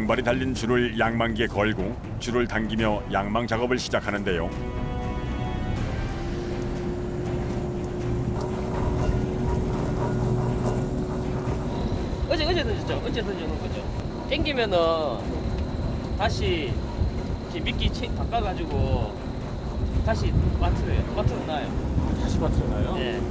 통발이 달린 줄을 양망기에 걸고 줄을 당기며 양망 작업을 시작하는데요. 어제 던졌죠? 어제 던져놓은 거죠. 땡기면은 다시 이렇게 미끼 바꿔가지고 다시 마트로 놔요. 다시 받쳐나요? 네.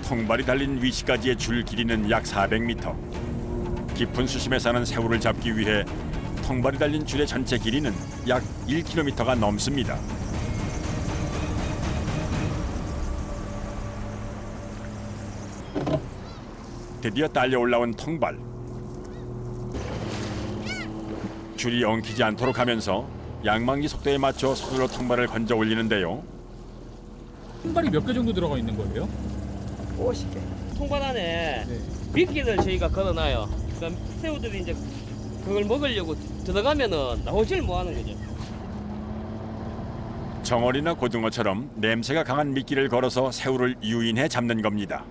통발이 달린 위치까지의 줄 길이는 약 400m. 깊은 수심에 사는 새우를 잡기 위해 통발이 달린 줄의 전체 길이는 약 1km가 넘습니다. 드디어 딸려 올라온 통발. 줄이 엉키지 않도록 하면서 양망기 속도에 맞춰 서둘러 통발을 건져 올리는데요. 통발이 몇 개 정도 들어가 있는 거예요? 50개. 통발 안에 네. 미끼를 저희가 걸어놔요. 그러니까 새우들이 이제 그걸 먹으려고 들어가면은 나오질 못하는 거죠. 정어리나 고등어처럼 냄새가 강한 미끼를 걸어서 새우를 유인해 잡는 겁니다.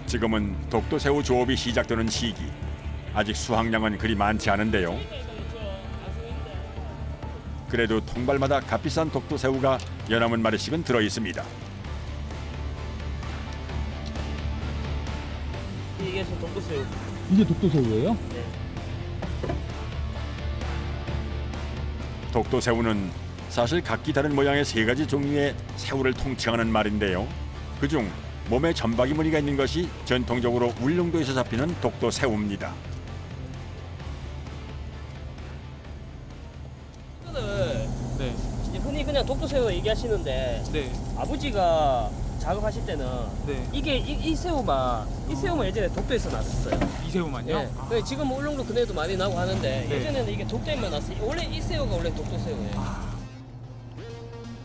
지금은 독도새우 조업이 시작되는 시기. 아직 수확량은 그리 많지 않은데요. 그래도 통발마다 값비싼 독도새우가 연함은 마리씩은 들어 있습니다. 이게 독도새우. 이게 독도새우예요? 네. 독도새우는 사실 각기 다른 모양의 3가지 종류의 새우를 통칭하는 말인데요. 그중 몸에 점박이 무늬가 있는 것이 전통적으로 울릉도에서 잡히는 독도새우입니다. 이거를 네. 이제 흔히 그냥 독도새우 얘기하시는데 네. 아버지가 작업하실 때는 네. 이게 이 새우만 예전에 독도에서 났었어요. 이 새우만요? 예. 근데 지금 울릉도 근해도 많이 나고 하는데 네. 예전에는 이게 독도에만 났어요. 원래 이 새우가 원래 독도새우예요.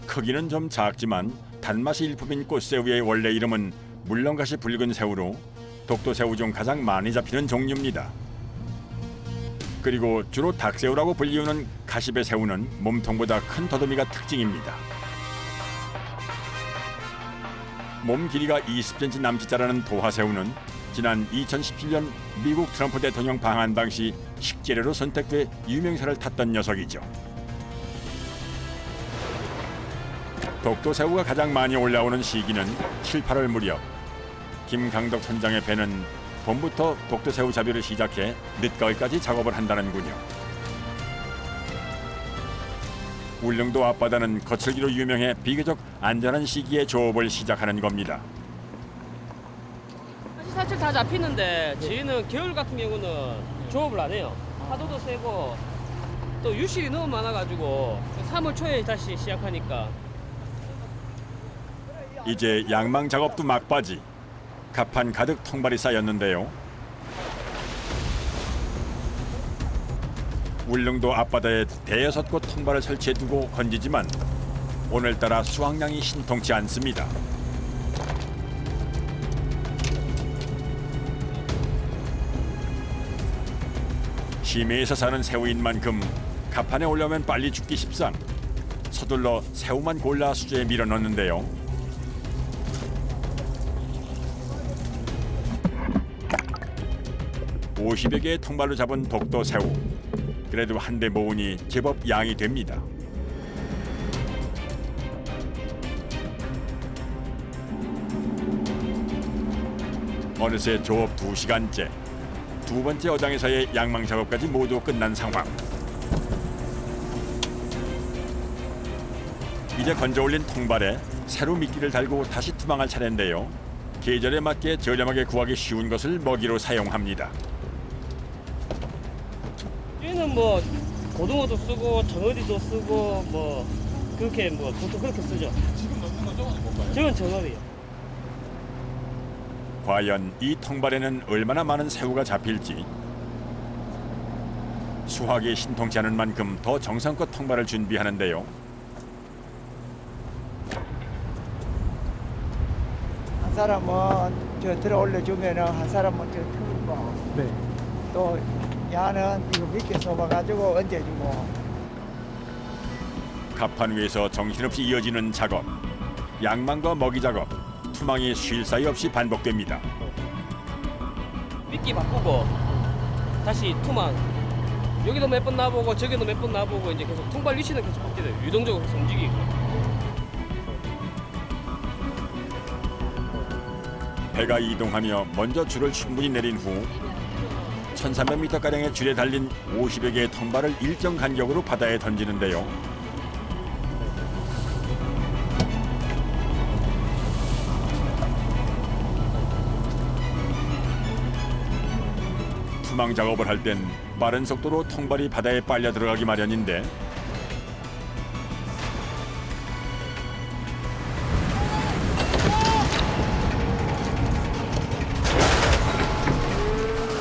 크기는 좀 작지만 단맛이 일품인 꽃새우의 원래 이름은 물렁가시 붉은 새우로 독도새우 중 가장 많이 잡히는 종류입니다. 그리고 주로 닭새우라고 불리우는 가시배 새우는 몸통보다 큰 더듬이가 특징입니다. 몸 길이가 20cm 남짓자라는 도화새우는 지난 2017년 미국 트럼프 대통령 방한 당시 식재료로 선택돼 유명세를 탔던 녀석이죠. 독도새우가 가장 많이 올라오는 시기는 7, 8월 무렵. 김강덕 선장의 배는 봄부터 독도새우 잡이를 시작해 늦가을까지 작업을 한다는군요. 울릉도 앞바다는 거칠기로 유명해 비교적 안전한 시기에 조업을 시작하는 겁니다. 사실 다 잡히는데 저희는 겨울 같은 경우는 조업을 안 해요. 파도도 세고 또 유실이 너무 많아가지고 3월 초에 다시 시작하니까. 이제 양망 작업도 막바지. 갑판 가득 통발이 쌓였는데요. 울릉도 앞바다에 대여섯 곳 통발을 설치해두고 건지지만 오늘따라 수확량이 신통치 않습니다. 심해에서 사는 새우인 만큼 갑판에 올라오면 빨리 죽기 십상. 서둘러 새우만 골라 수조에 밀어 넣는데요. (50여 개의 통발로 잡은 독도새우. 그래도 한 대 모으니 제법 양이 됩니다. 어느새 조업 2시간째. 두 번째 어장에서의 양망 작업까지 모두 끝난 상황. 이제 건져 올린 통발에 새로 미끼를 달고 다시 투망할 차례인데요. 계절에 맞게 저렴하게 구하기 쉬운 것을 먹이로 사용합니다. 얘는 뭐 고등어도 쓰고 정어리도 쓰고 뭐 그렇게 뭐 보통 그렇게 쓰죠. 지금 넣는 건 저거는 뭔가요? 저건 정어리요. 과연 이 통발에는 얼마나 많은 새우가 잡힐지. 수확이 신통치 않은 만큼 더 정성껏 통발을 준비하는데요. 한 사람은 저 들어 올려주면은 한 사람은 저 틀고 네. 또 야는 이거 밑에 sob아가지고 얹어주고. 갑판 위에서 정신없이 이어지는 작업. 양망과 먹이 작업, 투망이 쉴 사이 없이 반복됩니다. 미끼 바꾸고 다시 투망. 여기도 몇 번 놔보고 저기도 몇 번 놔보고 이제 계속 통발 위치는 계속 바뀌어요. 유동적으로 계속 움직이고. 배가 이동하며 먼저 줄을 충분히 내린 후 1300m가량의 줄에 달린 50여 개의 통발을 일정 간격으로 바다에 던지는데요. 투망 작업을 할 땐 빠른 속도로 통발이 바다에 빨려 들어가기 마련인데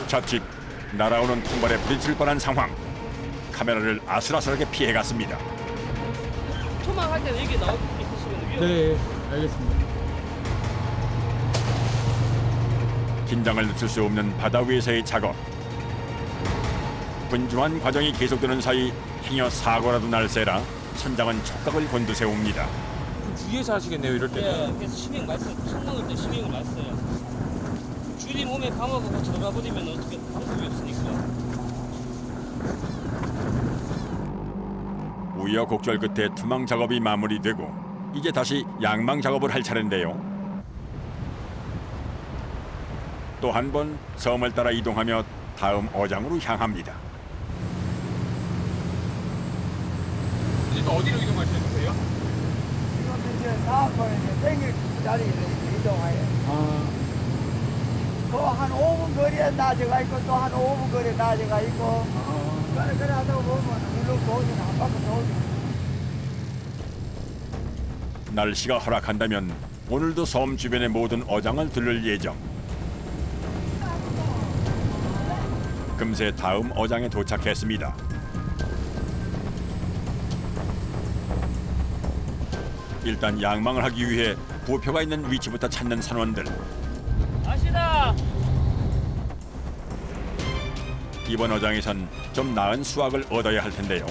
자칫 날아오는 통발에 부딪힐 뻔한 상황. 카메라를 아슬아슬하게 피해갔습니다. 투망할 때는 여기 나오고 있으시면 위험. 네, 알겠습니다. 긴장을 늦출 수 없는 바다 위에서의 작업. 분주한 과정이 계속되는 사이 행여 사고라도 날세라 선장은 촉각을 곤두세웁니다. 주위에서 하시겠네요, 이럴 때는. 예, 그래서 심형 많이 써요. 성능을 때 심형을 많이 써요. 줄이 몸에 감아가고 들어가 버리면 어떻게 방법이 없으니까. 우여곡절 끝에 투망 작업이 마무리되고 이제 다시 양망 작업을 할 차례인데요. 또 한 번 섬을 따라 이동하며 다음 어장으로 향합니다. 이제 또 어디로 이동하시는 거세요? 지금 이제 다음번에 이제 땡길 자리로 이동해요. 아, 한 5분 거리에 나져가 있고 또 한 5분 거리에 나져가 있고 그래 하다 보면 일로 도는 한 바퀴 도는. 날씨가 허락한다면 오늘도 섬 주변의 모든 어장을 들를 예정. 금세 다음 어장에 도착했습니다. 일단 양망을 하기 위해 부표가 있는 위치부터 찾는 선원들. 아시다. 이번 어장에선 좀 나은 수확을 얻어야 할 텐데요.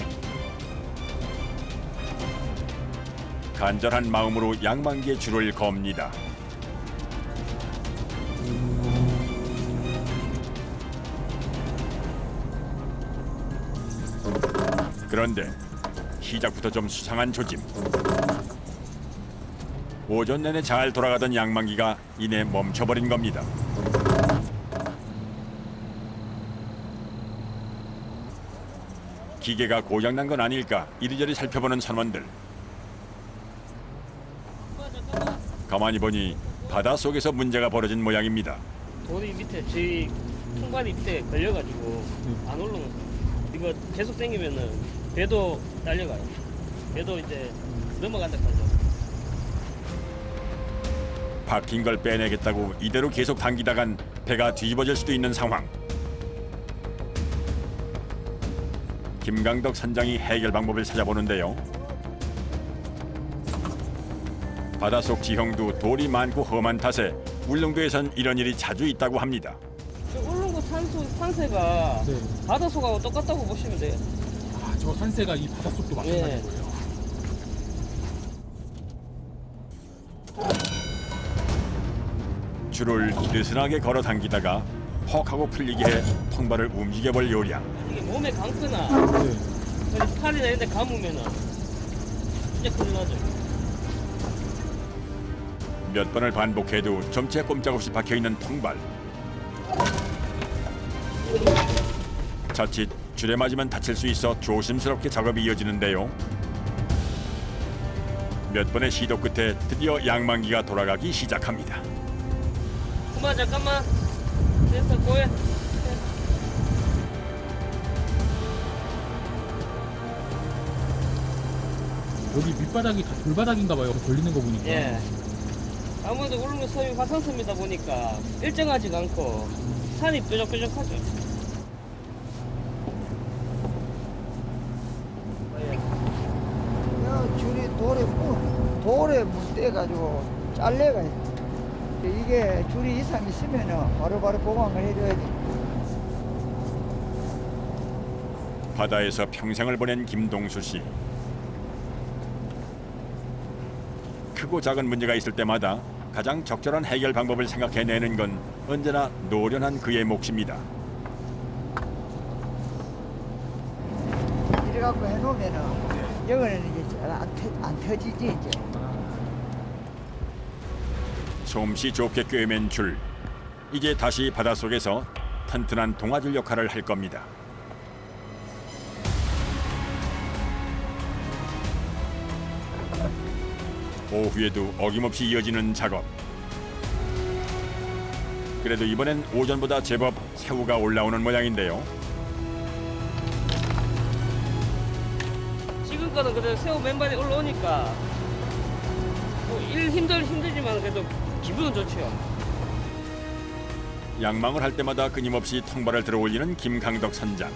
간절한 마음으로 양망기에 줄을 겁니다. 그런데 시작부터 좀 수상한 조짐. 오전 내내 잘 돌아가던 양망기가 이내 멈춰버린 겁니다. 기계가 고장난 건 아닐까 이리저리 살펴보는 선원들. 가만히 보니 바닷속에서 문제가 벌어진 모양입니다. 돌이 밑에 저희 통발이 밑에 걸려가지고 안 올라오는 거예요. 이거 계속 당기면은 배도 날려가요. 배도 이제 넘어간다 하죠. 박힌 걸 빼내겠다고 이대로 계속 당기다간 배가 뒤집어질 수도 있는 상황. 김강덕 선장이 해결 방법을 찾아보는데요. 바닷속 지형도 돌이 많고 험한 탓에 울릉도에선 이런 일이 자주 있다고 합니다. 저 울릉도 산세가 네. 바닷속하고 똑같다고 보시면 돼요. 아, 저 산세가 이 바닷속도 마찬가지인 예. 거예요. 줄을 느슨하게 걸어 당기다가 헉 하고 풀리게 해 통발을 움직여볼 요량. 이게 몸에 감거나 네. 어디 팔이나 이런 데 감으면은 진짜 큰일 나죠. 몇 번을 반복해도 점체 꼼짝없이 박혀있는 통발. 자칫 줄에 맞으면 다칠 수 있어 조심스럽게 작업이 이어지는데요. 몇 번의 시도 끝에 드디어 양망기가 돌아가기 시작합니다. 그만 잠깐만. 됐어 고해. 여기 밑바닥이 다 돌바닥인가 봐요. 걸리는 거 보니까. 예. 아무래도 울릉도 섬이 화산섬이다 보니까 일정하지가 않고 산이 뾰족뾰족하죠. 줄이 돌에 묻대가지고 잘려가 있어. 이게 줄이 이상 있으면은 바로바로 보강을 해줘야 돼. 바다에서 평생을 보낸 김동수 씨. 크고 작은 문제가 있을 때마다 가장 적절한 해결 방법을 생각해내는 건 언제나 노련한 그의 몫입니다. 이래 갖고 해놓으면은 여기는 이제 잘 안 터지지 이제. 솜씨 좋게 꿰맨 줄. 이제 다시 바닷속에서 튼튼한 동아줄 역할을 할 겁니다. 오후에도 어김없이 이어지는 작업. 그래도 이번엔 오전보다 제법 새우가 올라오는 모양인데요. 지금 거는 그래도 새우 맨발이 올라오니까 일 힘들지만 그래도 기분은 좋죠. 양망을 할 때마다 끊임없이 통발을 들어올리는 김강덕 선장.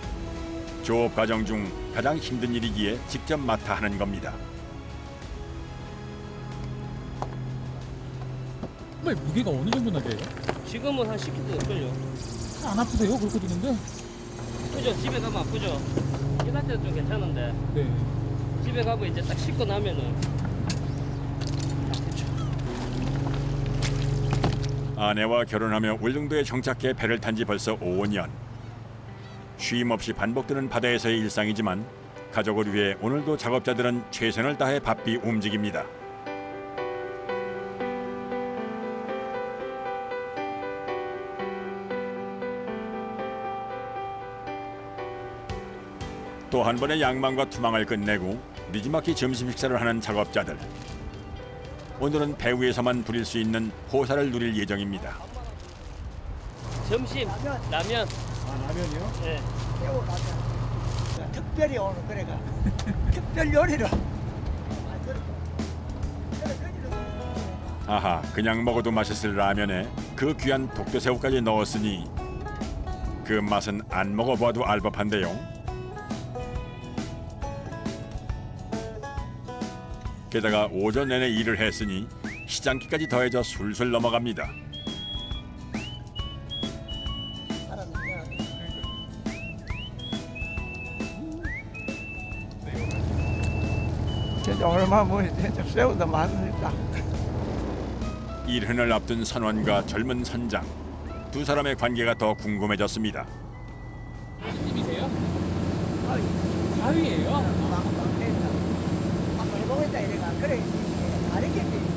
조업 과정 중 가장 힘든 일이기에 직접 맡아 하는 겁니다. 정말 무게가 어느 정도나 돼요? 지금은 한 10kg 될걸요. 안 아프세요? 그렇게 드는데? 아프죠? 집에 가면 아프죠? 일할 때도 좀 괜찮은데 네. 집에 가고 이제 딱 씻고 나면은 아프죠. 아내와 결혼하며 울릉도에 정착해 배를 탄 지 벌써 5년. 쉼 없이 반복되는 바다에서의 일상이지만 가족을 위해 오늘도 작업자들은 최선을 다해 바삐 움직입니다. 또 한 번의 양망과 투망을 끝내고 니지막히 점심 식사를 하는 작업자들. 오늘은 배 위에서만 부릴 수 있는 호사를 누릴 예정입니다. 점심 라면. 아 라면이요? 네. 새우 라면. 특별히 오늘 그래가 특별 요리로. 아하, 그냥 먹어도 맛있을 라면에 그 귀한 독도새우까지 넣었으니 그 맛은 안 먹어봐도 알 법한데요. 게다가 오전 내내 일을 했으니 시장기까지 더해져 술술 넘어갑니다. 진짜 얼마 뭐 진짜 새우도 맛있다. 일흔을 앞둔 선원과 젊은 선장. 두 사람의 관계가 더 궁금해졌습니다. 집이세요? 사위예요? 한번 해보겠다 이래가 그래 가르쳤지.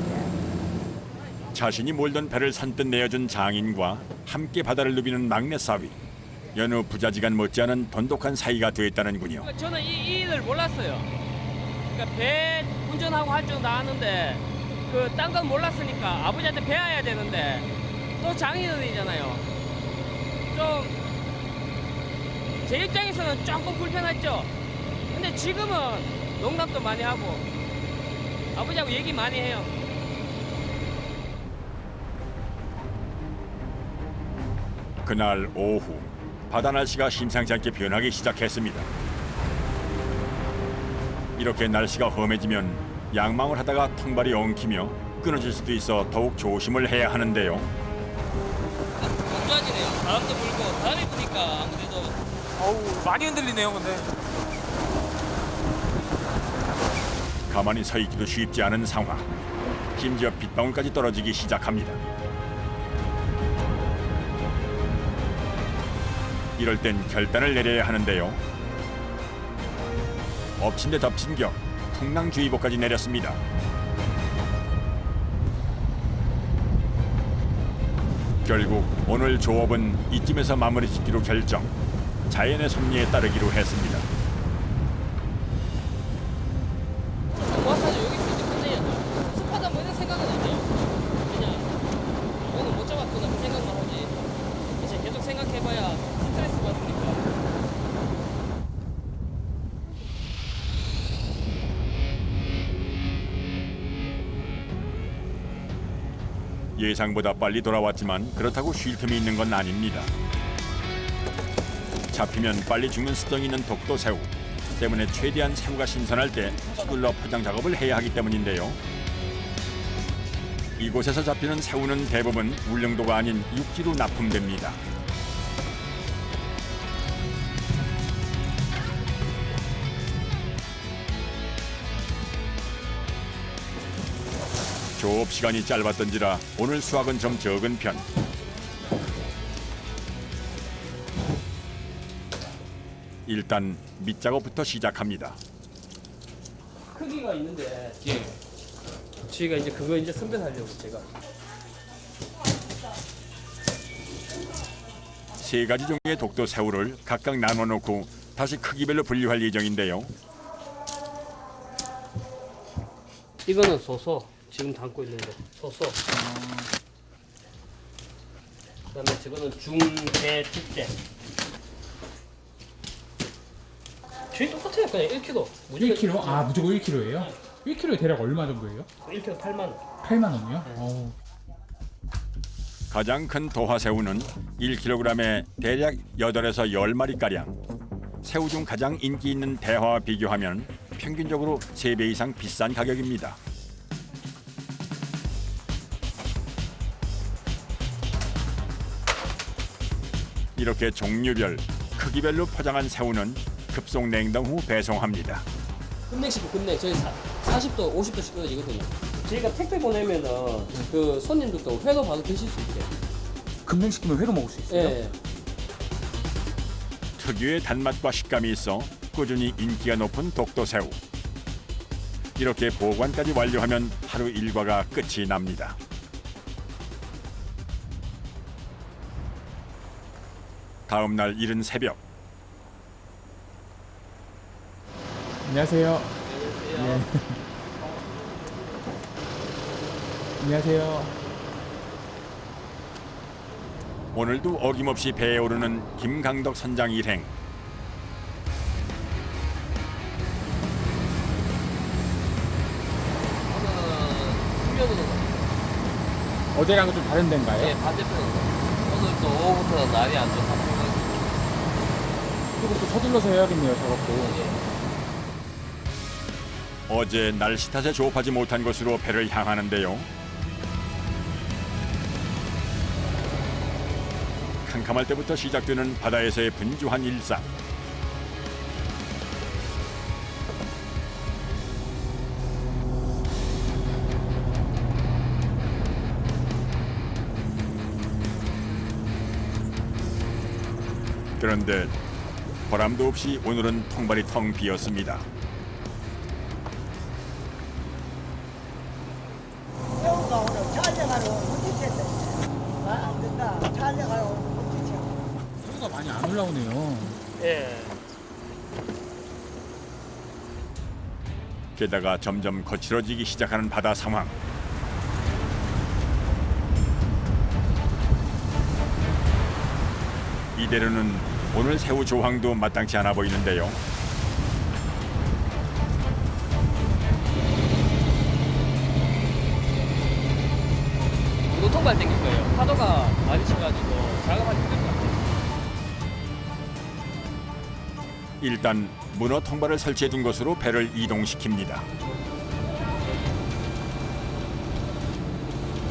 자신이 몰던 배를 선뜻 내어준 장인과 함께 바다를 누비는 막내 사위. 여느 부자지간 못지않은 돈독한 사이가 되었다는군요. 저는 이 일을 몰랐어요. 그러니까 배 운전하고 할 줄 아는데 그 딴 건 몰랐으니까 아버지한테 배워야 되는데 또 장인어른이잖아요. 좀 제 입장에서는 조금 불편했죠. 근데 지금은 농담도 많이 하고 아버지하고 얘기 많이 해요. 그날 오후 바다 날씨가 심상치 않게 변하기 시작했습니다. 이렇게 날씨가 험해지면 양망을 하다가 통발이 엉키며 끊어질 수도 있어 더욱 조심을 해야 하는데요. 안 좋아지네요. 바람도 불고 바람이 부니까 아무래도 어우, 많이 흔들리네요, 근데. 가만히 서 있기도 쉽지 않은 상황. 심지어 빗방울까지 떨어지기 시작합니다. 이럴 땐 결단을 내려야 하는데요. 엎친 데 덮친 격, 풍랑주의보까지 내렸습니다. 결국 오늘 조업은 이쯤에서 마무리 짓기로 결정. 자연의 섭리에 따르기로 했습니다. 와서 여기서 이제 끝내야죠. 습하다 뭐 이런 생각은 안 해요. 그냥 오늘 못 잡았구나 그 생각만 하지. 이제 계속 생각해봐야 스트레스 받으니까. 예상보다 빨리 돌아왔지만 그렇다고 쉴 틈이 있는 건 아닙니다. 잡히면 빨리 죽는 습성이 있는 독도새우 때문에 최대한 새우가 신선할 때 서둘러 포장 작업을 해야 하기 때문인데요. 이곳에서 잡히는 새우는 대부분 울릉도가 아닌 육지로 납품됩니다. 조업 시간이 짧았던지라 오늘 수확은 좀 적은 편. 일단 밑작업부터 시작합니다. 크기가 있는데 저희가 이제 그거 이제 선별하려고 제가. 세 가지 종류의 독도 새우를 각각 나눠 놓고 다시 크기별로 분류할 예정인데요. 이거는 소소 지금 담고 있는데 소소. 그다음에 저거는 중대 특대. 저희 똑같아요. 그냥 1kg. 1kg? 아, 무조건 1kg예요? 1kg에 대략 얼마 정도예요? 1kg 8만 원. 8만 원이요? 어우. 가장 큰 도화새우는 1kg에 대략 8에서 10마리가량. 새우 중 가장 인기 있는 대화와 비교하면 평균적으로 3배 이상 비싼 가격입니다. 이렇게 종류별, 크기별로 포장한 새우는 급속 냉동 후 배송합니다. 급냉시키고 급냉 저희 40도 50도씩 떨어지거든요. 저희가 택배 보내면은 그 손님들도 회도 바로 드실 수 있게. 급냉시키면 회로 먹을 수 있어요? 예. 특유의 단맛과 식감이 있어 꾸준히 인기가 높은 독도새우. 이렇게 보관까지 완료하면 하루 일과가 끝이 납니다. 다음 날 이른 새벽. 안녕하세요. 안녕하세요. 예. 안녕하세요. 오늘도 어김없이 배에 오르는 김강덕 선장 일행. 오늘은 어제랑은 좀 다른 데인가요? 예, 반대편으로. 오늘 또 오후부터 날이 안 좋다고 해가지고. 조금 또 서둘러서 해야겠네요, 저것도. 예. 어제 날씨 탓에 조업하지 못한 곳으로 배를 향하는데요. 캄캄할 때부터 시작되는 바다에서의 분주한 일상. 그런데 보람도 없이 오늘은 통발이 텅 비었습니다. 새우가 오늘 촬영하러 못 안 된다. 촬영하러 못 지쳐. 새우가 많이 안 올라오네요. 예. 게다가 점점 거칠어지기 시작하는 바다 상황. 이대로는 오늘 새우 조항도 마땅치 않아 보이는데요. 노통발 땡길 거예요. 파도가 많이 쳐가지고 작업하기 힘들 것 같아요. 일단 문어 통발을 설치해 둔 곳으로 배를 이동시킵니다.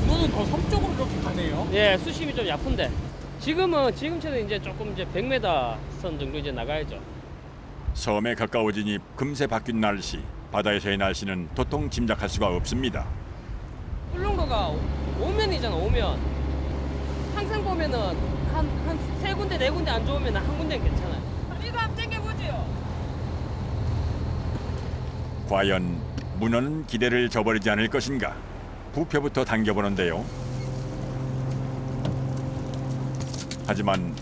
문어는 더 섬쪽으로 그렇게 가네요. 예, 수심이 좀 얕은데 지금처럼 이제 조금 이제 100m 선 정도 이제 나가야죠. 섬에 가까워지니 금세 바뀐 날씨. 바다에서의 날씨는 도통 짐작할 수가 없습니다. 울릉도가 오면이잖아, 오면. 항상 보면은 한 세 군데 네 군데 안 좋으면 한 군데는 괜찮아요. 이거 한번 땡겨보지요. 과연 문어는 기대를 저버리지 않을 것인가? 부표부터 당겨보는데요. 하지만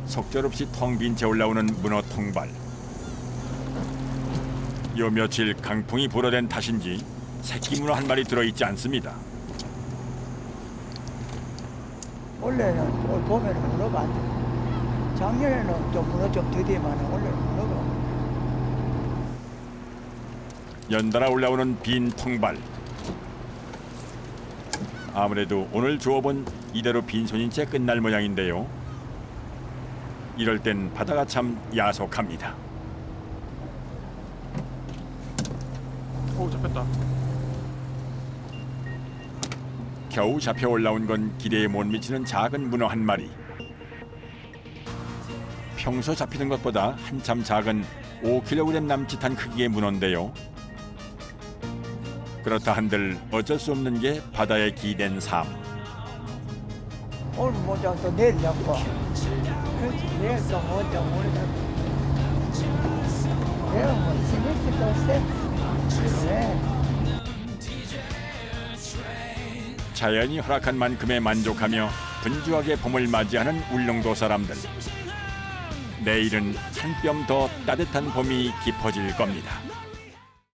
속절없이 텅 빈 채 올라오는 문어 통발. 요 며칠 강풍이 불어댄 탓인지 새끼 문어 한 마리 들어있지 않습니다. 원래는 올 봄에는 문어가 안 돼. 작년에는 좀 문어 좀 더디만 원래는 문어가. 연달아 올라오는 빈 통발. 아무래도 오늘 조업은 이대로 빈손인 채 끝날 모양인데요. 이럴 땐 바다가 참 야속합니다. 오, 잡혔다. 겨우 잡혀 올라온 건 기대에 못 미치는 작은 문어 한 마리. 평소 잡히는 것보다 한참 작은 5kg 남짓한 크기의 문어인데요. 그렇다 한들 어쩔 수 없는 게 바다의 기댄 삶. 오늘 못 자고 또 내일 잡고. 그렇지, 내일 또 못 자고 오늘 잡고. 내가 뭐 신경 쓸 거 없어. 그래. 자연이 허락한 만큼에 만족하며 분주하게 봄을 맞이하는 울릉도 사람들. 내일은 한 뼘 더 따뜻한 봄이 깊어질 겁니다.